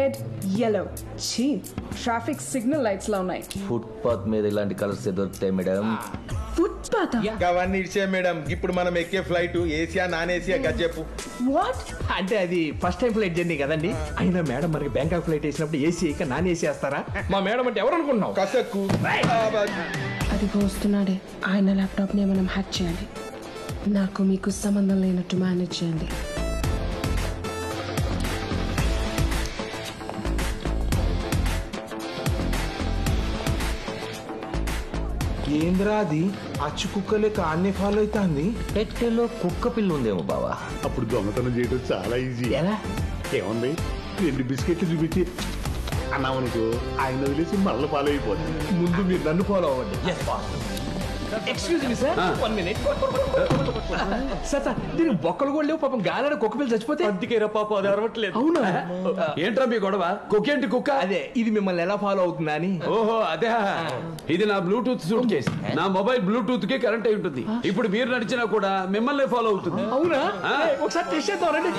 Red yellow చీ traffic signal lights లా ఉన్నాయి. Footpath మీద ఇలాంటి కలర్స్ దొరుకుతాయి మేడం. ఫుట్పాత్ అవన్నీ ఇచ్చే మేడం. ఇప్పుడు మనం ఎక్కే ఫ్లైట్ ఏసీయా నాన్ ఏసీయా గజ్జెప్పు. వాట్ అంటే అది ఫస్ట్ టైం ఫ్లైట్ జర్నీ కదండి. అయినా మేడం మనకి బ్యాంకాక్ ఫ్లైట్ వేసినప్పుడు ఏసీ ఇక నాన్ ఏసీ వేస్తారా? మా మేడం అంటే ఎవరు అనుకుంటున్నావు? కసక్కు అది వస్తున్నాడే. ఆయన ల్యాప్టాప్ ని మనం హ్యాక్ చేయాలి. నాకు మీకు సంబంధం లేనట్టు మేనేజ్ చేయండి. ఏంద్రా అది అచ్చు కుక్కలే కాన్నే ఫాలో అవుతుంది. పెట్టెలో కుక్క పిల్ల ఉందేమో బావా. అప్పుడు దొంగతనం చేయడం చాలా ఈజీ. ఎలా? ఏముంది, 2 బిస్కెట్లు చూపించి అన్నామనుకో, ఆయన వదిలేసి మళ్ళీ ఫాలో అయిపోతుంది. ముందు మీరు నన్ను ఫాలో అవ్వండి. Excuse me sir, 1 minute. Sir sir దీనికి బొక్కలు కూడా లేవు. పాపం గాలి కుక్క పిల్ల చచ్చిపోతే అందుకే రా పాప అది అరవట్లేదు. అవునా? ఏంట్రా మీ గొడవ? కుక్కేంటి కుక్క? అదే ఇది మిమ్మల్ని ఎలా ఫాలో అవుతుందా అని. ఓహో అదే. ఇది నా బ్లూటూత్ సూట్ కేసు. నా మొబైల్ బ్లూటూత్ కి కరెంట్ అయి ఉంటుంది. ఇప్పుడు మీరు నడిచినా కూడా మిమ్మల్ని ఫాలో అవుతుంది. అవునా? ఒకసారి టెస్ట్ చేద్దాం రండి.